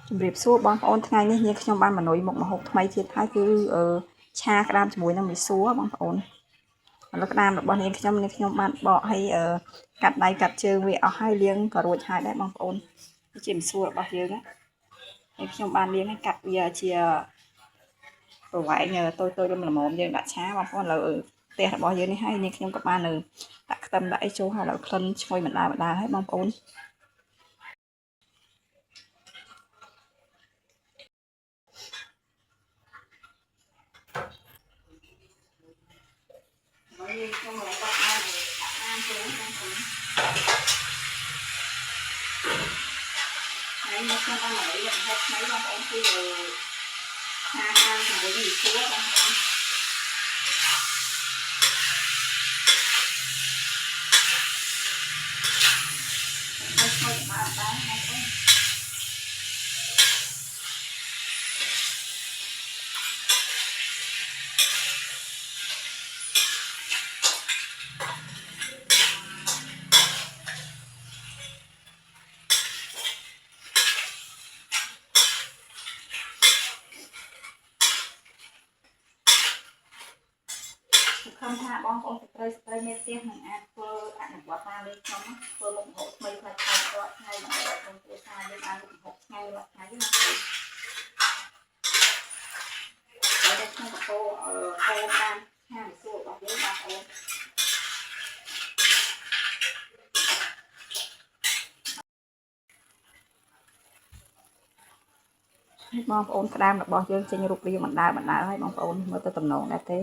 ជំរាបសួរបងប្អូនថ្ងៃនេះនាងខ្ញុំបានមកនុយមុខម្ហូបថ្មីទៀតហើយគឺឆាក្តាមជាមួយនឹងមីសួរបងប្អូនឥឡូវក្តាមរបស់នាងខ្ញុំបានបកឲ្យកាត់ដៃកាត់ជើងវាអស់ហើយលាងក៏រួចហើយដែរបងប្អូនជាមីសួររបស់យើងណាហើយខ្ញុំបានលាងឲ្យកាត់វាជាប្រវែងតូចៗល្មមយើងដាក់ឆាបងប្អូនឥឡូវផ្ទះរបស់យើងនេះហើយនាងខ្ញុំក៏បានដាក់ខ្ទឹមដាក់អីចូលហើយឥឡូវក្លិនឈ្ងុយម្ដងហើយបងប្អូនខ្ញុំមកបាត់បានតាមចូលបងប្អូនហើយមកខ្ញុំបានមករៀបហូបថ្មីបងប្អូនគឺឆាតាមជាមួយមីសួរបងប្អូនខ្ញុំបានបងប្អូនខំថាបងប្អូនស្ត្រីមេផ្ទះនឹងអាចធ្វើអនុវត្តតាមលេខខ្ញុំធ្វើមុខម្ហូបថ្មីខ្លះៗរាល់ថ្ងៃដើម្បីឲ្យក្រុមគ្រួសារយើងបានមុខម្ហូបថ្ងៃរាល់ថ្ងៃណាហើយតែខ្ញុំក៏ពោតាមហាងសួររបស់យើងបងប្អូនបងប្អូនក្តាមរបស់យើងចេញរូបរាងបណ្ដើហើយបងប្អូនមើលទៅតំណងដែរទេ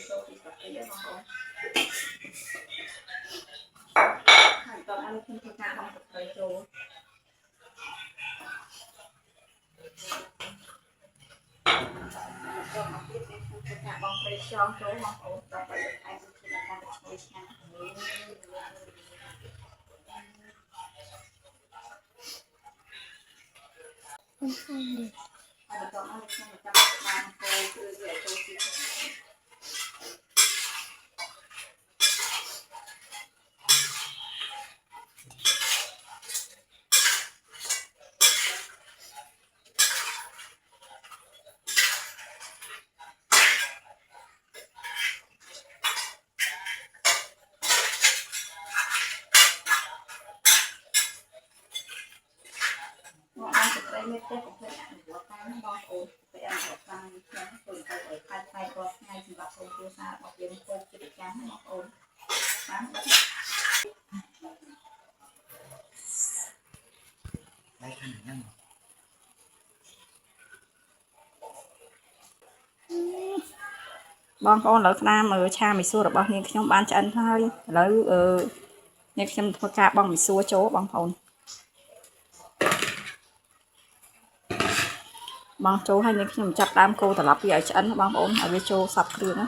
ចូលពីស្ទីបងប្អូនហើយតោះអានេះខ្ញុំធ្វើការបងស្ត្រីចូលបងព្រៃខ្យងចូលបងប្អូនដើម្បីឲ្យថែមជាការឈ្ងុយឆ្ងាញ់ហើយបន្តមកខ្ញុំចាប់បានចូលគឺវាចូលទីមេផ្ទះកុំភ្លេចអនុវត្តតាមបងប្អូនទៅអនុវត្តតាមខ្ញុំធ្វើឲ្យខាត់ផ្សាយរាល់ថ្ងៃសម្រាប់ក្រុមគ្រួសាររបស់យើងគោលកិច្ចកម្មបងប្អូនបានដៃខាងហ្នឹងបងប្អូនឥឡូវក្តាមឆាមីសួររបស់នាងខ្ញុំបានឆ្អិនហើយឥឡូវនាងខ្ញុំធ្វើការបង់មីសួរចូលបងប្អូនបងចូលហើយនាងខ្ញុំចាប់ដើមកូរត្រឡប់វាឲ្យឆ្អិនបងប្អូនឲ្យវាចូលសព្វគ្រឿងណា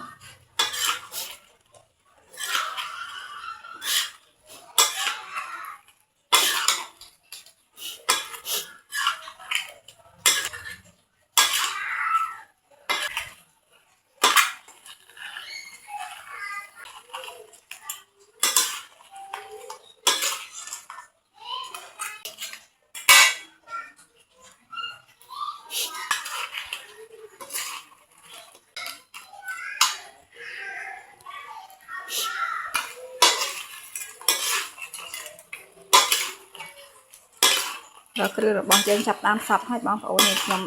ដល់គ្រឿងរបស់យើងចាប់ដើមសព្វហើយបងប្អូនខ្ញុំ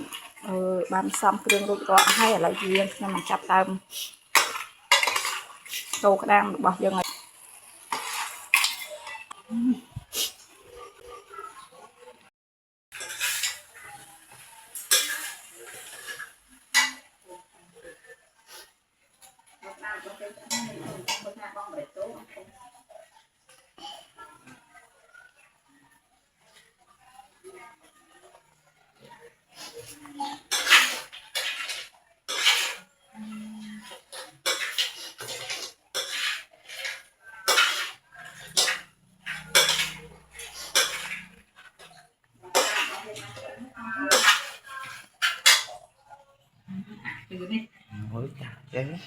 បានផ្សំគ្រឿងរួចរាល់ហើយឥឡូវយើងខ្ញុំនឹងចាប់ដើមចូលក្តាមរបស់យើងឲ្យ Ôi chà, chế